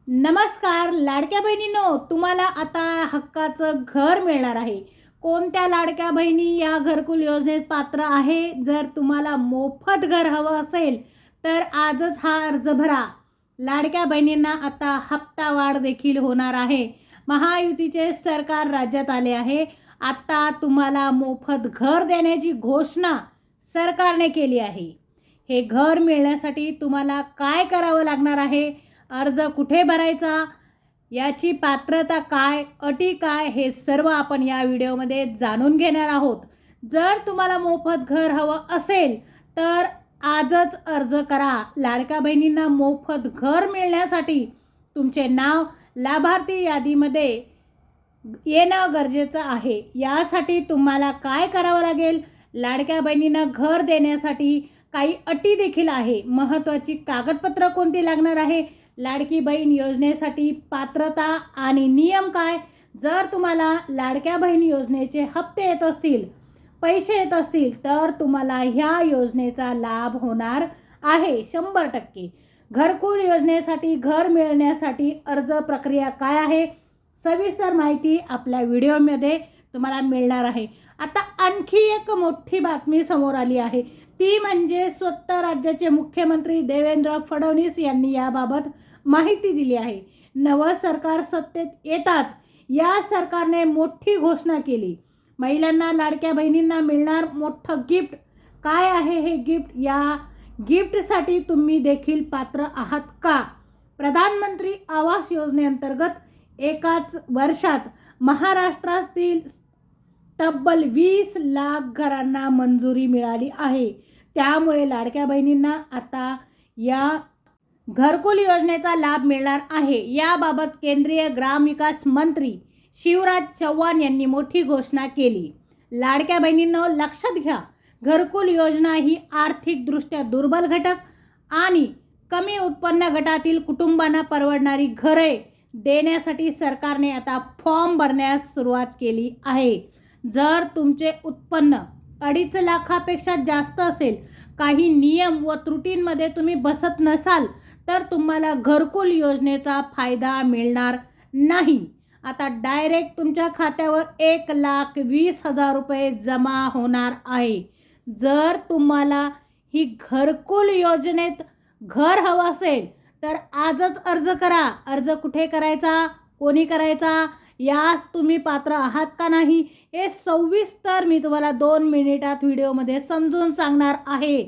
नमस्कार लाडक्या बहिणींनो, तुम्हाला आता हक्काचं घर मिळणार आहे। कोणत्या लाडक्या बहिणी या घरकुल योजनेत पात्र आहे? जर तुम्हाला मोफत घर हवं असेल तर आजच हा अर्ज भरा। लाडक्या बहिणींना आता हप्ता वाढ देखील होणार आहे। महायुतीचे सरकार राज्यात आले आहे। आता तुम्हाला मोफत घर देण्याची घोषणा सरकारने केली आहे। हे घर मिळण्यासाठी तुम्हाला काय करावं लागणार आहे, अर्ज कुठे भरायचा, याची पात्रता काय, अटी काय, हे सर्व आपण या व्हिडिओमध्ये जाणून घेणार आहोत। जर तुम्हाला मोफत घर हवं असेल तर आजच अर्ज करा। लाडक्या बहिणींना मोफत घर मिळण्यासाठी तुमचे नाव लाभार्थी यादीमध्ये येणं गरजेचं आहे। यासाठी तुम्हाला काय करावं लागेल, लाडक्या बहिणींना घर देण्यासाठी काही अटी देखील आहे। महत्त्वाची कागदपत्र कोणती लागणार आहे, लाडकी बहीण योजनेसाठी पात्रता आणि नियम काय, जर तुम्हाला लाडक्या बहीण योजनेचे हप्ते येत असतील, पैसे येत असतील तर तुम्हाला ह्या योजनेचा लाभ होणार आहे 100%। घरकुल योजनेसाठी घर मिळण्यासाठी अर्ज प्रक्रिया काय आहे, सविस्तर माहिती आपल्या व्हिडिओमध्ये तुम्हाला मिळणार आहे। आता आणखी एक मोठी बातमी समोर आली आहे, ती म्हणजे स्वतः राज्याचे मुख्यमंत्री देवेंद्र फडणवीस यांनी याबाबत माहिती दिली आहे। नवं सरकार सत्तेत येताच या सरकारने मोठी घोषणा केली। महिलांना, लाडक्या बहिणींना मिळणार मोठं गिफ्ट। काय आहे हे गिफ्ट? या गिफ्टसाठी तुम्ही देखील पात्र आहात का? प्रधानमंत्री आवास योजनेअंतर्गत एकाच वर्षात महाराष्ट्रातील तब्बल 20 लाख घरांना मंजुरी मिळाली आहे। त्यामुळे लाडक्या बहिणींना आता या घरकुल योजनेचा लाभ मिळणार आहे। याबाबत केंद्रीय ग्रामविकास मंत्री शिवराज चौहान यांनी मोठी घोषणा केली। लाडक्या बहिणींनो, लक्षात घ्या, घरकुल योजना ही आर्थिकदृष्ट्या दुर्बल घटक आणि कमी उत्पन्न गटातील कुटुंबांना परवडणारी घरे देण्यासाठी सरकारने आता फॉर्म भरण्यास सुरुवात केली आहे। जर तुमचे उत्पन्न 2.5 लाखापेक्षा जास्त असेल, काही नियम व त्रुटींमध्ये तुम्ही बसत नसाल तर तुम्हाला घरकुल योजनेचा फायदा मिळणार नाही। आता डायरेक्ट तुमच्या खात्यावर 1,20,000 रुपये जमा होणार आहे। जर तुम्हाला ही घरकुल योजनेत घर हवं असेल तर आजच अर्ज करा। अर्ज कुठे करायचा, कोणी करायचा, यास तुम्ही पात्र आहात का नाही हे सविस्तर मी तुम्हाला 2 मिनिटात व्हिडिओमध्ये समजून सांगणार आहे।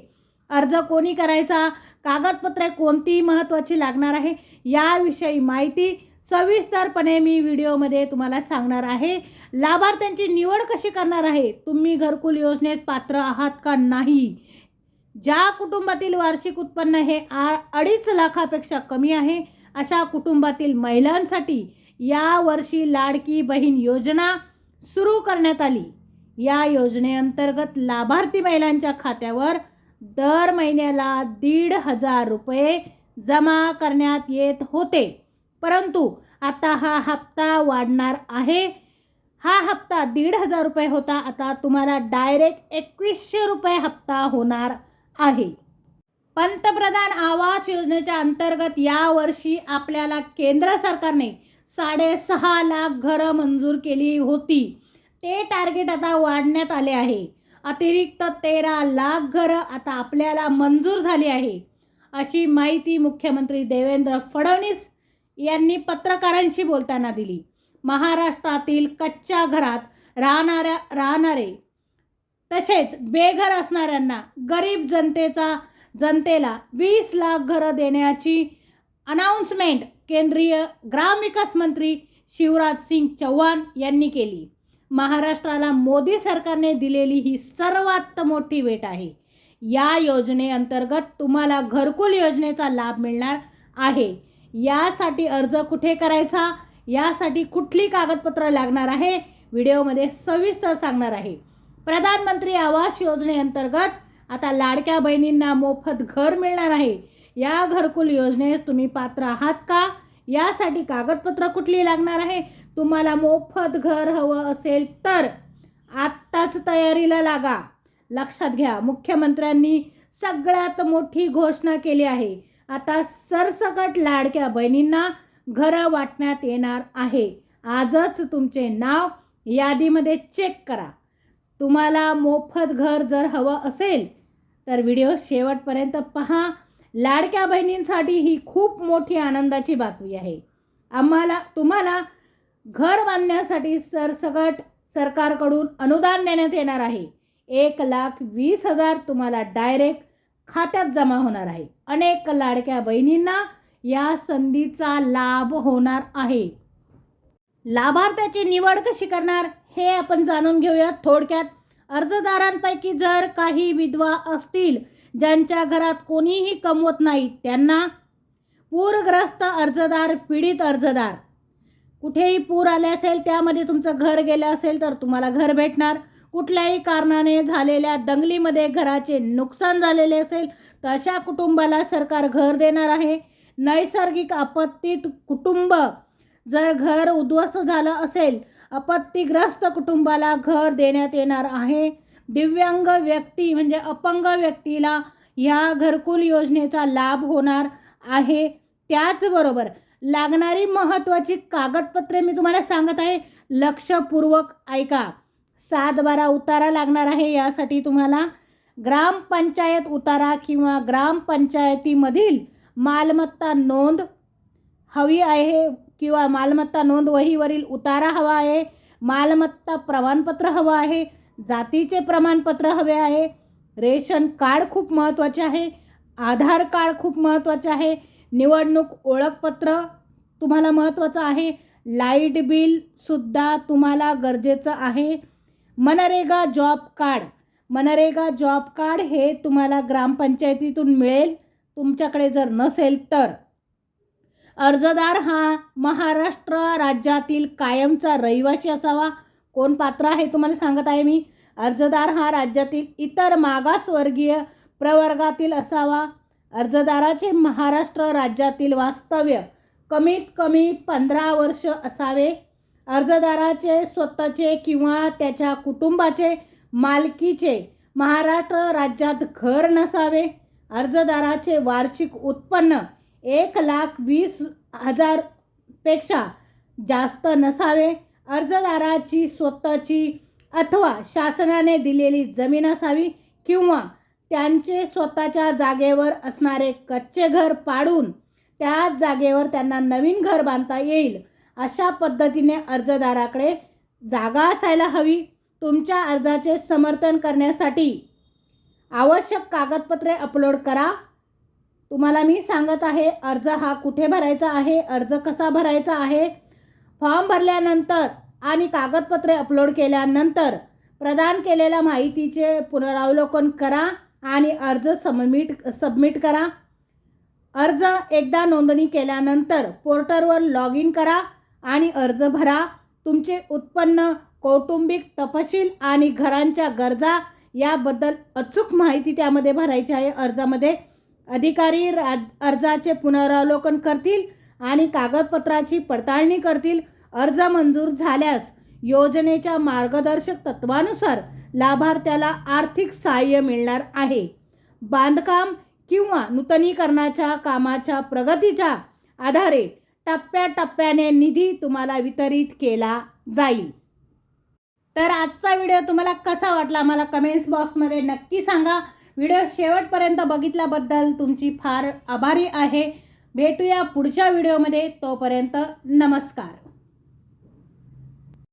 अर्ज कोणी करायचा, कागदपत्रे कोणती महत्त्वाची लागणार आहे, याविषयी माहिती सविस्तरपणे मी व्हिडिओमध्ये तुम्हाला सांगणार आहे। लाभार्थ्यांची निवड कशी करणार आहे, तुम्ही घरकुल योजनेत पात्र आहात का नाही, ज्या कुटुंबातील वार्षिक उत्पन्न हे 2.5 लाखापेक्षा कमी आहे अशा कुटुंबातील महिलांसाठी या वर्षी लाडकी बहीण योजना सुरू करण्यात आली। या योजनेअंतर्गत लाभार्थी महिलांच्या खात्यावर दर महिन्याला 1,500 रुपये जमा करण्यात येत होते, परंतु आता हा हप्ता वाढणार आहे। हा हप्ता 1,500 रुपये होता, आता तुम्हाला डायरेक्ट 2,100 रुपये हप्ता होणार आहे। पंतप्रधान आवास योजनेच्या अंतर्गत यावर्षी आपल्याला केंद्र सरकारने 6.5 लाख घरं मंजूर केली होती। ते टार्गेट आता वाढण्यात आले आहे। अतिरिक्त 13 लाख घरं आता आपल्याला मंजूर झाली आहे, अशी माहिती मुख्यमंत्री देवेंद्र फडणवीस यांनी पत्रकारांशी बोलताना दिली। महाराष्ट्रातील कच्च्या घरात राहणारे तसेच बेघर असणाऱ्यांना गरीब जनतेला 20 लाख घरं देण्याची अनाउन्समेंट केंद्रीय ग्रामविकास मंत्री शिवराज सिंग चौहान यांनी केली। महाराष्ट्राला मोदी सरकारने दिलेली ही सर्वात मोठी भेट आहे। या योजनेअंतर्गत तुम्हाला घरकुल योजनेचा लाभ मिळणार आहे। यासाठी अर्ज कुठे करायचा, यासाठी कुठली कागदपत्र लागणार आहे, व्हिडिओमध्ये सविस्तर सांगणार आहे। प्रधानमंत्री आवास योजनेअंतर्गत आता लाडक्या बहिणींना मोफत घर मिळणार आहे। या घरकुल योजनेस तुम्ही पात्र आहात का, यासाठी कागदपत्र कुठली लागणार आहे, तुम्हाला मोफत घर हवं असेल तर आत्ताच तयारीला लागा। लक्षात घ्या, मुख्यमंत्र्यांनी सगळ्यात मोठी घोषणा केली आहे। आता सरसकट लाडक्या बहिणींना घरं वाटण्यात येणार आहे. आजच तुमचे नाव यादीमध्ये चेक करा. तुम्हाला मोफत घर जर हवं असेल तर व्हिडिओ शेवटपर्यंत पहा. लाडक्या बहिणींसाठी ही खूप मोठी आनंदाची बातमी आहे. तुम्हाला घर बांधण्यासाठी सरसकट सरकारकडून अनुदान देण्यात येणार आहे. 1,20,000 तुम्हाला डायरेक्ट खात्यात जमा होणार आहे. अनेक लाडक्या बहिणींना या संधीचा लाभ होणार आहे. लाभार्थ्याची निवड कशी करणार हे आपण जाणून घेऊया थोडक्यात. अर्जदारांपैकी जर काही विधवा असतील ज्यांच्या घरात कोणीही कमवत नाही, त्यांना पूरग्रस्त अर्जदार, पीडित अर्जदार, कुठेही पूर आले असेल, त्यामध्ये तुमचं घर गेलं असेल तर तुम्हाला घर भेटणार. कुठल्याही कारणाने झालेल्या दंगलीमध्ये घराचे नुकसान झालेले असेल तर अशा कुटुंबाला सरकार घर देणार आहे. नैसर्गिक आपत्तीत कुटुंब जर घर उद्ध्वस्त झालं असेल, आपत्तीग्रस्त कुटुंबाला घर देण्यात येणार आहे. दिव्यांग व्यक्ती म्हणजे अपंग व्यक्तीला ह्या घरकुल योजनेचा लाभ होणार आहे. त्याचबरोबर लागणारी महत्त्वाची कागदपत्रे मी तुम्हाला सांगत आहे, लक्षपूर्वक ऐका. 7/12 उतारा लागणार आहे. यासाठी तुम्हाला ग्रामपंचायत उतारा किंवा ग्रामपंचायतीमधील मालमत्ता नोंद हवी आहे किंवा मालमत्ता नोंद वहीवरील उतारा हवा आहे. मालमत्ता प्रमाणपत्र हवं आहे. जातीचे प्रमाणपत्र हवे आहे. रेशन कार्ड खूप महत्त्वाचे आहे. आधार कार्ड खूप महत्त्वाचे आहे. निवडणूक ओळखपत्र तुम्हाला महत्त्वाचं आहे. लाईट बिलसुद्धा तुम्हाला गरजेचं आहे. मनरेगा जॉब कार्ड हे तुम्हाला ग्रामपंचायतीतून मिळेल. तुमच्याकडे जर नसेल तर अर्जदार हा महाराष्ट्र राज्यातील कायमचा रहिवासी असावा. कोण पात्र आहे तुम्हाला सांगत आहे मी. अर्जदार हा राज्यातील इतर मागासवर्गीय प्रवर्गातील असावा. अर्जदाराचे महाराष्ट्र राज्यातील वास्तव्य कमीत कमी 15 वर्ष असावे. अर्जदाराचे स्वतःचे किंवा त्याच्या कुटुंबाचे मालकीचे महाराष्ट्र राज्यात घर नसावे. अर्जदाराचे वार्षिक उत्पन्न 1,20,000 पेक्षा जास्त नसावे. अर्जदाराची स्वतःची अथवा शासनाने दिलेली जमीन असावी किंवा त्यांचे स्वतःच्या जागेवर असणारे कच्चे घर पाडून त्याच जागेवर त्यांना नवीन घर बांधता येईल अशा पद्धतीने अर्जदाराकडे जागा असायला हवी. तुमच्या अर्जाचे समर्थन करण्यासाठी आवश्यक कागदपत्रे अपलोड करा. तुम्हाला मी सांगत आहे अर्ज हा कुठे भरायचा आहे, अर्ज कसा भरायचा आहे. फॉर्म भरल्यानंतर आणि कागदपत्रे अपलोड केल्यानंतर प्रदान केलेल्या माहितीचे पुनरावलोकन करा आणि अर्ज सबमिट करा. अर्ज एकदा नोंदणी केल्यानंतर पोर्टलवर लॉग इन करा आणि अर्ज भरा. तुमचे उत्पन्न, कौटुंबिक तपशील आणि घरांच्या गरजा याबद्दल अचूक माहिती त्यामध्ये भरायची आहे. अर्जामध्ये अधिकारी अर्जाचे पुनरावलोकन करतील आणि कागदपत्राची पडताळणी करतील. अर्ज मंजूर झाल्यास योजनेच्या मार्गदर्शक तत्वानुसार लाभार्थ्याला आर्थिक सहाय्य मिळणार आहे. बांधकाम किंवा नूतनीकरणाच्या कामाच्या प्रगतीच्या आधारे टप्प्याटप्प्याने निधी तुम्हाला वितरित केला जाईल. तर आजचा व्हिडिओ तुम्हाला कसा वाटला मला कमेंट्स बॉक्समध्ये नक्की सांगा. व्हिडिओ शेवटपर्यंत बघितल्याबद्दल तुमची फार आभारी आहे. भेटूया पुढच्या व्हिडिओमध्ये. तोपर्यंत नमस्कार.